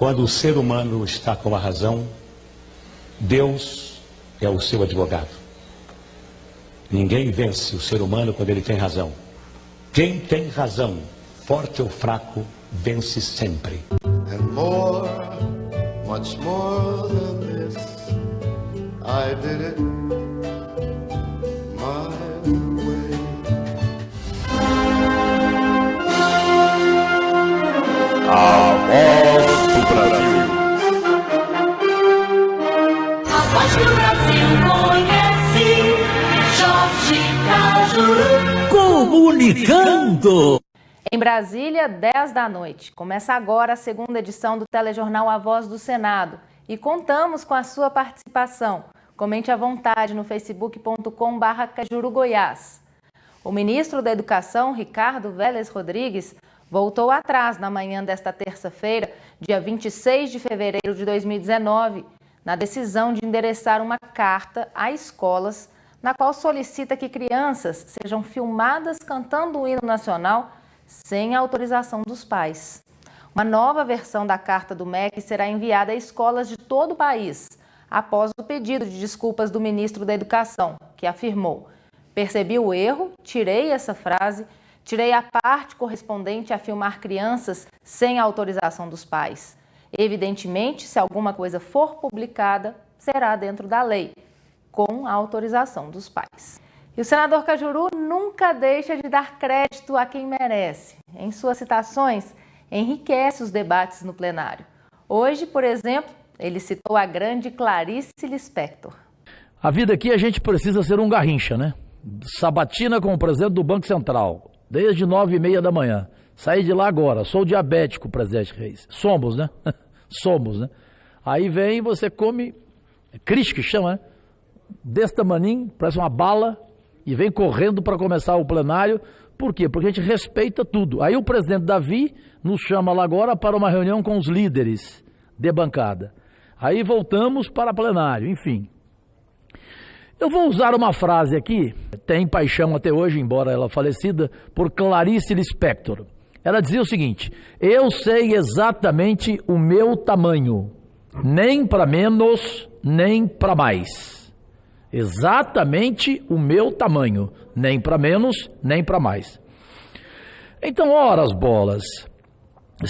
Quando o ser humano está com a razão, Deus é o seu advogado. Ninguém vence o ser humano quando ele tem razão. Quem tem razão, forte ou fraco, vence sempre. And more, much more than this, I did it my way. A voz do Brasil. A voz do Brasil conhece Jorge Cajuru. Comunicando. Em Brasília, 10 da noite. Começa agora a segunda edição do telejornal A Voz do Senado. E contamos com a sua participação. Comente à vontade no facebook.com/cajurugoiás. O ministro da Educação, Ricardo Vélez Rodrigues, voltou atrás na manhã desta terça-feira, dia 26 de fevereiro de 2019, na decisão de endereçar uma carta a escolas na qual solicita que crianças sejam filmadas cantando o hino nacional sem a autorização dos pais. Uma nova versão da carta do MEC será enviada a escolas de todo o país, após o pedido de desculpas do ministro da Educação, que afirmou: "Percebi o erro, tirei essa frase, tirei a parte correspondente a filmar crianças sem a autorização dos pais. Evidentemente, se alguma coisa for publicada, será dentro da lei, com a autorização dos pais." E o senador Cajuru nunca deixa de dar crédito a quem merece. Em suas citações, enriquece os debates no plenário. Hoje, por exemplo, ele citou a grande Clarice Lispector. A vida aqui a gente precisa ser um Garrincha, né? Sabatina com o presidente do Banco Central, desde 9h30 da manhã. Saí de lá agora, sou diabético, presidente Reis. Somos, né? Somos, né? Aí vem, você come, Cris que chama, né? Desse tamaninho, parece uma bala, e vem correndo para começar o plenário. Por quê? Porque a gente respeita tudo. Aí o presidente Davi nos chama lá agora para uma reunião com os líderes de bancada. Aí voltamos para plenário, enfim. Eu vou usar uma frase aqui, tem paixão até hoje, embora ela falecida, por Clarice Lispector. Ela dizia o seguinte: eu sei exatamente o meu tamanho, nem para menos, nem para mais. Exatamente o meu tamanho, nem para menos, nem para mais. Então, ora as bolas,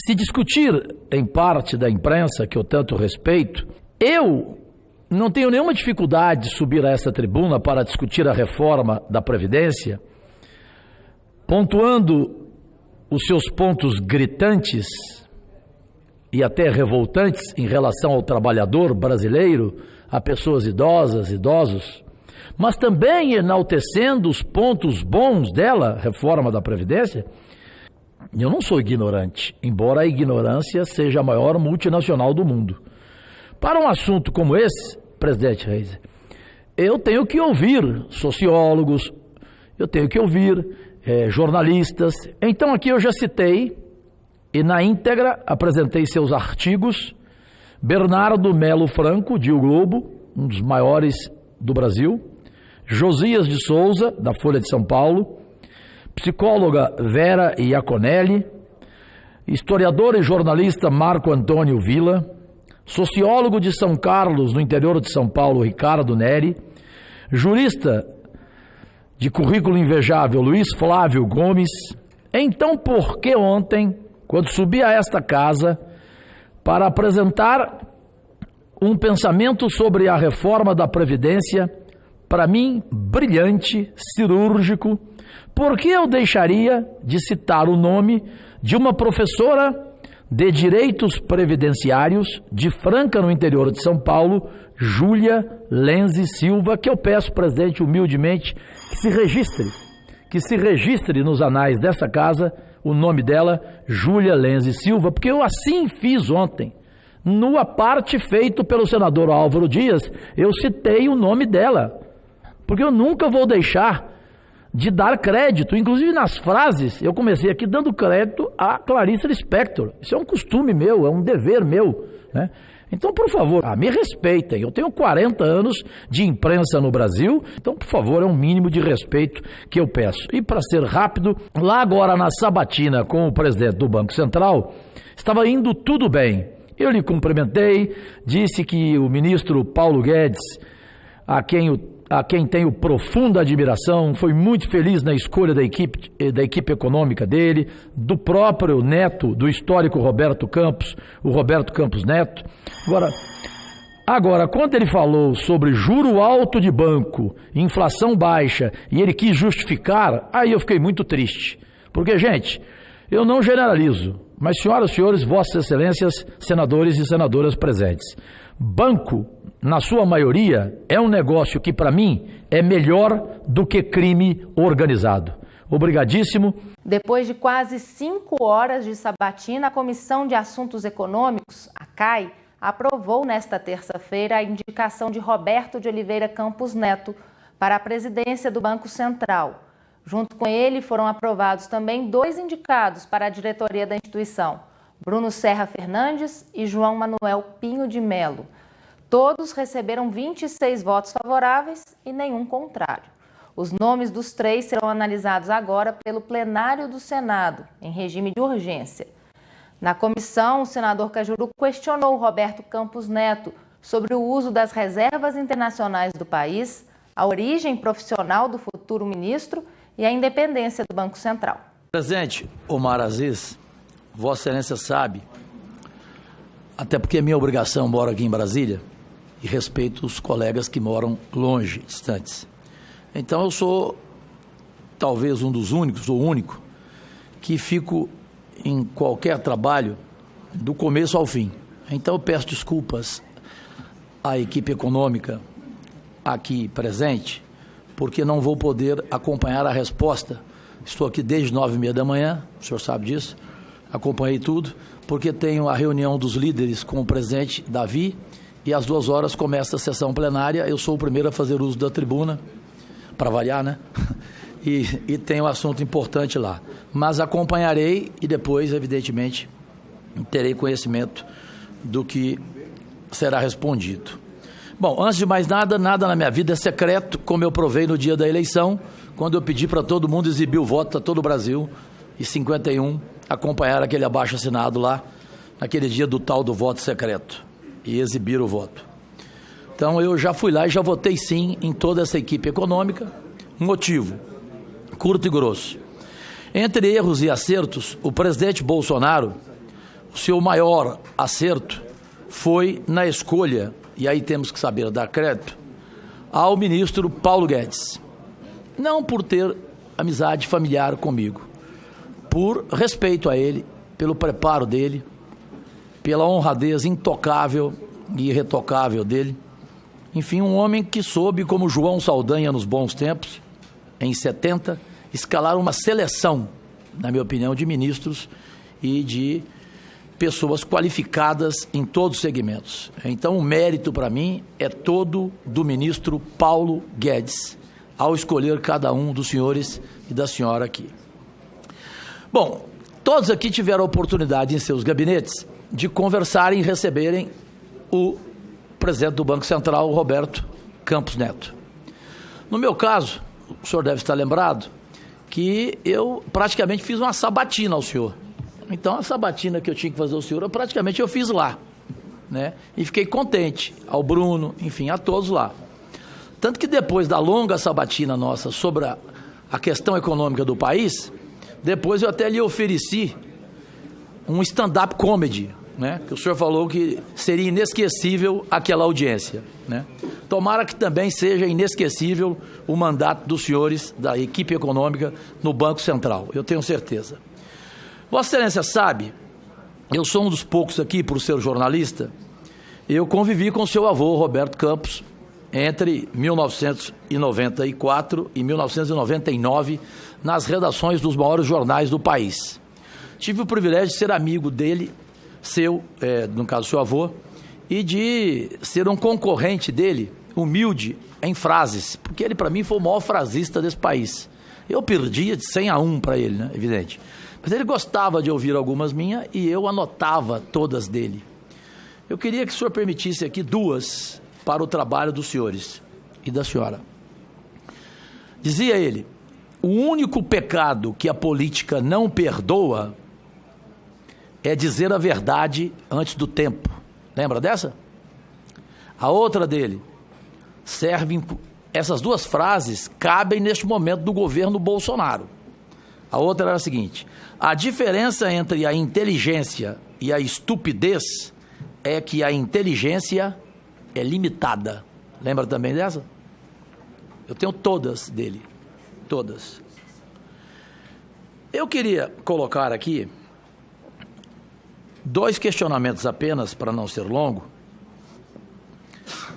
se discutir em parte da imprensa, que eu tanto respeito, eu não tenho nenhuma dificuldade de subir a essa tribuna para discutir a reforma da Previdência, pontuando os seus pontos gritantes e até revoltantes em relação ao trabalhador brasileiro, a pessoas idosas, idosos, mas também enaltecendo os pontos bons dela, reforma da Previdência. Eu não sou ignorante, embora a ignorância seja a maior multinacional do mundo. Para um assunto como esse, presidente Reis, eu tenho que ouvir sociólogos, eu tenho que ouvir jornalistas. Então aqui eu já citei, e na íntegra apresentei seus artigos, Bernardo Melo Franco, de O Globo, um dos maiores do Brasil, Josias de Souza, da Folha de São Paulo, psicóloga Vera Iaconelli, historiador e jornalista Marco Antônio Villa, sociólogo de São Carlos, no interior de São Paulo, Ricardo Neri, jurista de currículo invejável, Luiz Flávio Gomes. Então, por que ontem, quando subi a esta casa para apresentar um pensamento sobre a reforma da Previdência, para mim, brilhante, cirúrgico, por que eu deixaria de citar o nome de uma professora de Direitos Previdenciários de Franca, no interior de São Paulo, Júlia Lenze Silva, que eu peço, presidente, humildemente, que se registre nos anais dessa casa o nome dela, Júlia Lenze Silva, porque eu assim fiz ontem. No aparte feito pelo senador Álvaro Dias, eu citei o nome dela, porque eu nunca vou deixar de dar crédito, inclusive nas frases, eu comecei aqui dando crédito a Clarice Lispector. Isso é um costume meu, é um dever meu, né? Então, por favor, me respeitem. Eu tenho 40 anos de imprensa no Brasil, então, por favor, é um mínimo de respeito que eu peço. E para ser rápido, lá agora na sabatina com o presidente do Banco Central, estava indo tudo bem. Eu lhe cumprimentei, disse que o ministro Paulo Guedes, a quem tenho profunda admiração, foi muito feliz na escolha da equipe econômica dele, do próprio neto, do histórico Roberto Campos, o Roberto Campos Neto. Agora, quando ele falou sobre juro alto de banco, inflação baixa, e ele quis justificar, aí eu fiquei muito triste. Porque, gente, eu não generalizo, mas senhoras e senhores, vossas excelências, senadores e senadoras presentes, banco, na sua maioria, é um negócio que, para mim, é melhor do que crime organizado. Obrigadíssimo. Depois de quase 5 horas de sabatina, a Comissão de Assuntos Econômicos, a CAI, aprovou nesta terça-feira a indicação de Roberto de Oliveira Campos Neto para a presidência do Banco Central. Junto com ele, foram aprovados também 2 indicados para a diretoria da instituição, Bruno Serra Fernandes e João Manuel Pinho de Melo. Todos receberam 26 votos favoráveis e nenhum contrário. Os nomes dos 3 serão analisados agora pelo plenário do Senado, em regime de urgência. Na comissão, o senador Cajuru questionou Roberto Campos Neto sobre o uso das reservas internacionais do país, a origem profissional do futuro ministro e a independência do Banco Central. Presidente Omar Aziz, Vossa Excelência sabe, até porque é minha obrigação, moro aqui em Brasília, e respeito os colegas que moram longe, distantes. Então eu sou talvez um dos únicos, ou único, que fico em qualquer trabalho do começo ao fim. Então eu peço desculpas à equipe econômica aqui presente, porque não vou poder acompanhar a resposta. Estou aqui desde 9h30 da manhã, o senhor sabe disso, acompanhei tudo, porque tenho a reunião dos líderes com o presidente Davi, e às 2 horas começa a sessão plenária. Eu sou o primeiro a fazer uso da tribuna, para variar, né? E tem um assunto importante lá. Mas acompanharei e depois, evidentemente, terei conhecimento do que será respondido. Bom, antes de mais nada, nada na minha vida é secreto, como eu provei no dia da eleição, quando eu pedi para todo mundo exibir o voto a todo o Brasil, e 51 acompanharam aquele abaixo-assinado lá, naquele dia do tal do voto secreto, e exibir o voto. Então eu já fui lá e já votei sim em toda essa equipe econômica. Motivo, curto e grosso. Entre erros e acertos, o presidente Bolsonaro, o seu maior acerto foi na escolha, e aí temos que saber dar crédito, ao ministro Paulo Guedes. Não por ter amizade familiar comigo, por respeito a ele, pelo preparo dele, pela honradez intocável e irretocável dele. Enfim, um homem que soube, como João Saldanha nos bons tempos, em 70, escalar uma seleção, na minha opinião, de ministros e de pessoas qualificadas em todos os segmentos. Então, o mérito para mim é todo do ministro Paulo Guedes, ao escolher cada um dos senhores e da senhora aqui. Bom, todos aqui tiveram a oportunidade em seus gabinetes de conversarem e receberem o presidente do Banco Central, Roberto Campos Neto. No meu caso, o senhor deve estar lembrado que eu praticamente fiz uma sabatina ao senhor. Então, a sabatina que eu tinha que fazer ao senhor, eu fiz lá, né? E fiquei contente, ao Bruno, enfim, a todos lá. Tanto que depois da longa sabatina nossa sobre a questão econômica do país, depois eu até lhe ofereci um stand-up comedy, né? Que o senhor falou que seria inesquecível aquela audiência, né? Tomara que também seja inesquecível o mandato dos senhores da equipe econômica no Banco Central, eu tenho certeza. Vossa Excelência sabe, eu sou um dos poucos aqui, por ser jornalista, eu convivi com o seu avô, Roberto Campos, entre 1994 e 1999, nas redações dos maiores jornais do país. Tive o privilégio de ser amigo dele, no caso seu avô, e de ser um concorrente dele, humilde em frases, porque ele para mim foi o maior frasista desse país. Eu perdia de 100-1 para ele, né? Evidente. Mas ele gostava de ouvir algumas minhas e eu anotava todas dele. Eu queria que o senhor permitisse aqui 2 para o trabalho dos senhores e da senhora. Dizia ele: o único pecado que a política não perdoa é dizer a verdade antes do tempo. Lembra dessa? A outra dele, essas duas frases cabem neste momento do governo Bolsonaro. A outra era a seguinte: a diferença entre a inteligência e a estupidez é que a inteligência é limitada. Lembra também dessa? Eu tenho todas dele, todas. Eu queria colocar aqui 2 questionamentos apenas, para não ser longo.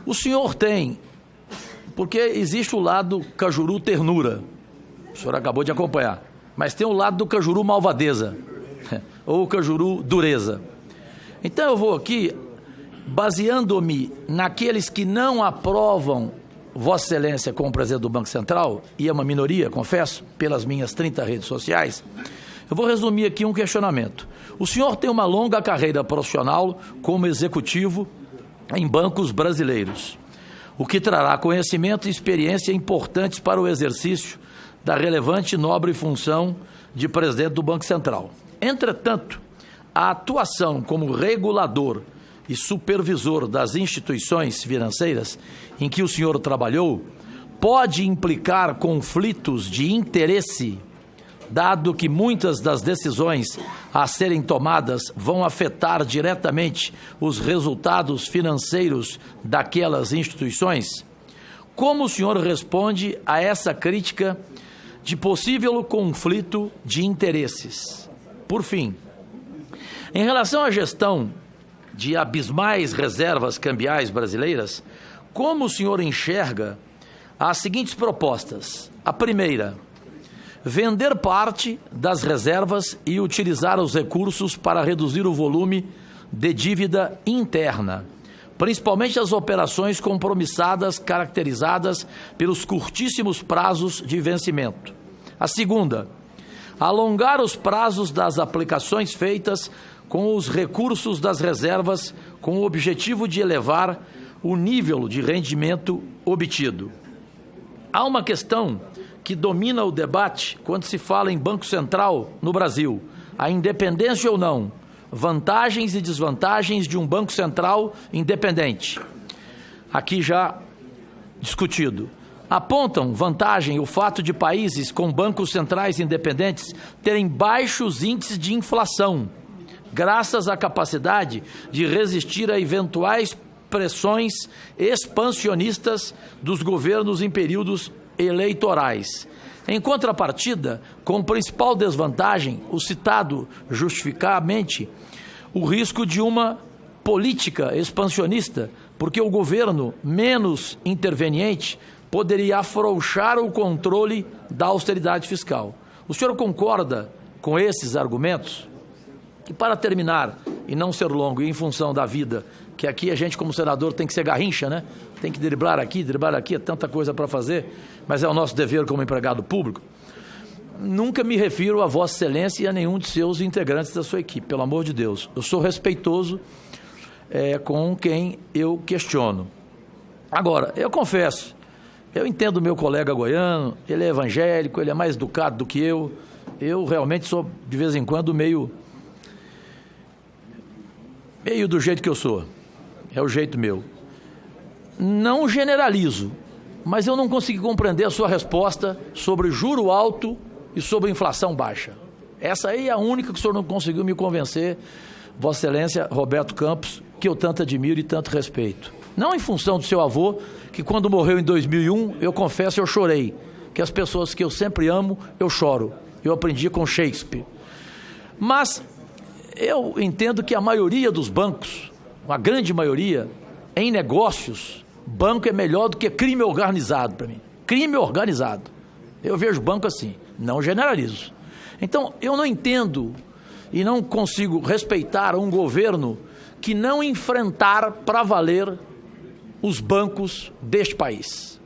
O senhor tem, porque existe o lado Cajuru ternura, o senhor acabou de acompanhar, mas tem o lado do Cajuru malvadeza, ou Cajuru dureza. Então eu vou aqui, baseando-me naqueles que não aprovam Vossa Excelência como presidente do Banco Central, e é uma minoria, confesso, pelas minhas 30 redes sociais, eu vou resumir aqui um questionamento. O senhor tem uma longa carreira profissional como executivo em bancos brasileiros, o que trará conhecimento e experiência importantes para o exercício da relevante e nobre função de presidente do Banco Central. Entretanto, a atuação como regulador e supervisor das instituições financeiras em que o senhor trabalhou pode implicar conflitos de interesse, dado que muitas das decisões a serem tomadas vão afetar diretamente os resultados financeiros daquelas instituições? Como o senhor responde a essa crítica de possível conflito de interesses? Por fim, em relação à gestão de abismais reservas cambiais brasileiras, como o senhor enxerga as seguintes propostas? A primeira: vender parte das reservas e utilizar os recursos para reduzir o volume de dívida interna, principalmente as operações compromissadas caracterizadas pelos curtíssimos prazos de vencimento. A segunda: alongar os prazos das aplicações feitas com os recursos das reservas com o objetivo de elevar o nível de rendimento obtido. Há uma questão que domina o debate quando se fala em Banco Central no Brasil: a independência ou não, vantagens e desvantagens de um Banco Central independente. Aqui já discutido. Apontam vantagem o fato de países com bancos centrais independentes terem baixos índices de inflação, graças à capacidade de resistir a eventuais pressões expansionistas dos governos em períodos eleitorais. Em contrapartida, como principal desvantagem, o citado justificadamente o risco de uma política expansionista, porque o governo menos interveniente poderia afrouxar o controle da austeridade fiscal. O senhor concorda com esses argumentos? E para terminar, e não ser longo, e em função da vida, que aqui a gente como senador tem que ser garrincha, né? Tem que driblar aqui, é tanta coisa para fazer, mas é o nosso dever como empregado público. Nunca me refiro a Vossa Excelência e a nenhum de seus integrantes da sua equipe, pelo amor de Deus. Eu sou respeitoso com quem eu questiono. Agora, eu confesso, eu entendo o meu colega goiano, ele é evangélico, ele é mais educado do que eu realmente sou, de vez em quando, meio do jeito que eu sou, é o jeito meu. Não generalizo, mas eu não consegui compreender a sua resposta sobre juro alto e sobre inflação baixa. Essa aí é a única que o senhor não conseguiu me convencer, Vossa Excelência Roberto Campos, que eu tanto admiro e tanto respeito. Não em função do seu avô, que quando morreu em 2001, eu confesso, eu chorei, que as pessoas que eu sempre amo, eu choro. Eu aprendi com Shakespeare. Mas eu entendo que a maioria dos bancos, a grande maioria, em negócios, banco é melhor do que crime organizado para mim. Crime organizado. Eu vejo banco assim, não generalizo. Então, eu não entendo e não consigo respeitar um governo que não enfrentar para valer os bancos deste país.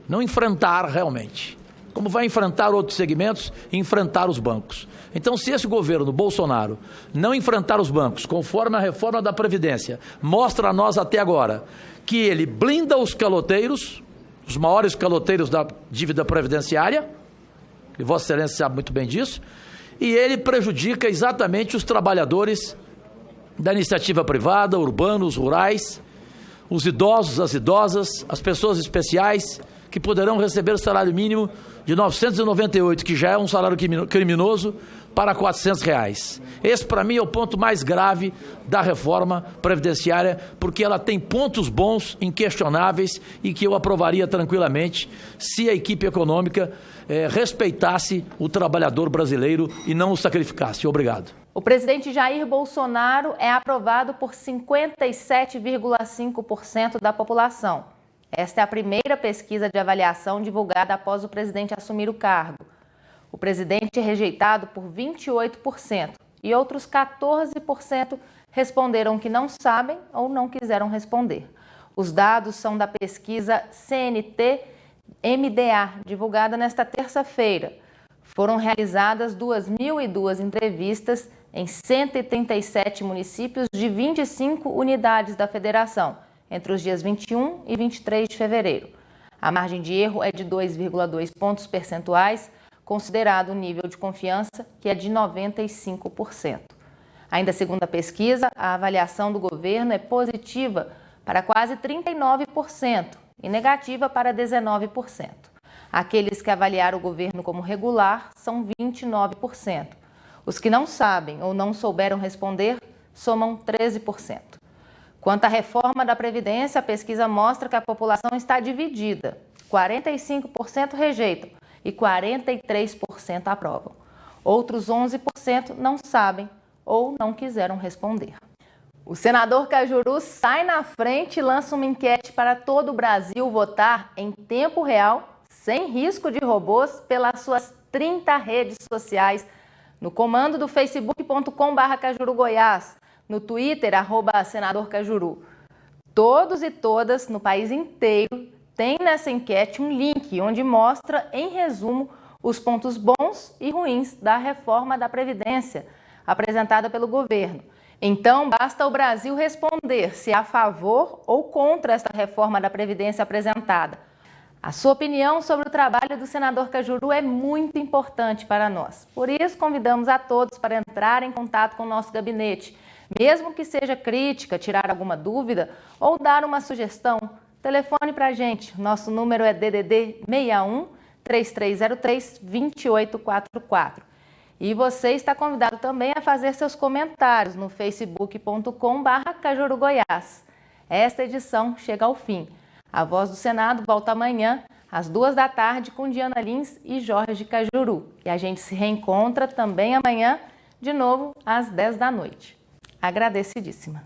Não enfrentar realmente. Como vai enfrentar outros segmentos, enfrentar os bancos. Então, se esse governo Bolsonaro não enfrentar os bancos, conforme a reforma da Previdência, mostra a nós até agora que ele blinda os caloteiros, os maiores caloteiros da dívida previdenciária, e Vossa Excelência sabe muito bem disso, e ele prejudica exatamente os trabalhadores da iniciativa privada, urbanos, rurais, os idosos, as idosas, as pessoas especiais que poderão receber o salário mínimo de R$ 998, que já é um salário criminoso, para R$ 400. Esse, para mim, é o ponto mais grave da reforma previdenciária, porque ela tem pontos bons, inquestionáveis, e que eu aprovaria tranquilamente se a equipe econômica respeitasse o trabalhador brasileiro e não o sacrificasse. Obrigado. O presidente Jair Bolsonaro é aprovado por 57,5% da população. Esta é a primeira pesquisa de avaliação divulgada após o presidente assumir o cargo. O presidente é rejeitado por 28% e outros 14% responderam que não sabem ou não quiseram responder. Os dados são da pesquisa CNT-MDA, divulgada nesta terça-feira. Foram realizadas 2.002 entrevistas em 137 municípios de 25 unidades da federação, entre os dias 21 e 23 de fevereiro. A margem de erro é de 2,2 pontos percentuais, considerado o nível de confiança, que é de 95%. Ainda segundo a pesquisa, a avaliação do governo é positiva para quase 39% e negativa para 19%. Aqueles que avaliaram o governo como regular são 29%. Os que não sabem ou não souberam responder somam 13%. Quanto à reforma da Previdência, a pesquisa mostra que a população está dividida. 45% rejeitam e 43% aprovam. Outros 11% não sabem ou não quiseram responder. O senador Cajuru sai na frente e lança uma enquete para todo o Brasil votar em tempo real, sem risco de robôs, pelas suas 30 redes sociais, no comando do facebook.com/CajuruGoiás, no Twitter, @senadorcajuru. Todos e todas no país inteiro têm nessa enquete um link onde mostra, em resumo, os pontos bons e ruins da reforma da Previdência apresentada pelo governo. Então, basta o Brasil responder se é a favor ou contra esta reforma da Previdência apresentada. A sua opinião sobre o trabalho do senador Cajuru é muito importante para nós. Por isso, convidamos a todos para entrar em contato com o nosso gabinete. Mesmo que seja crítica, tirar alguma dúvida ou dar uma sugestão, telefone para a gente. Nosso número é DDD 61 3303 2844. E você está convidado também a fazer seus comentários no facebook.com/CajuruGoiás. Esta edição chega ao fim. A Voz do Senado volta amanhã, às 14h, com Diana Lins e Jorge Cajuru. E a gente se reencontra também amanhã, de novo, às 10 da noite. Agradecidíssima.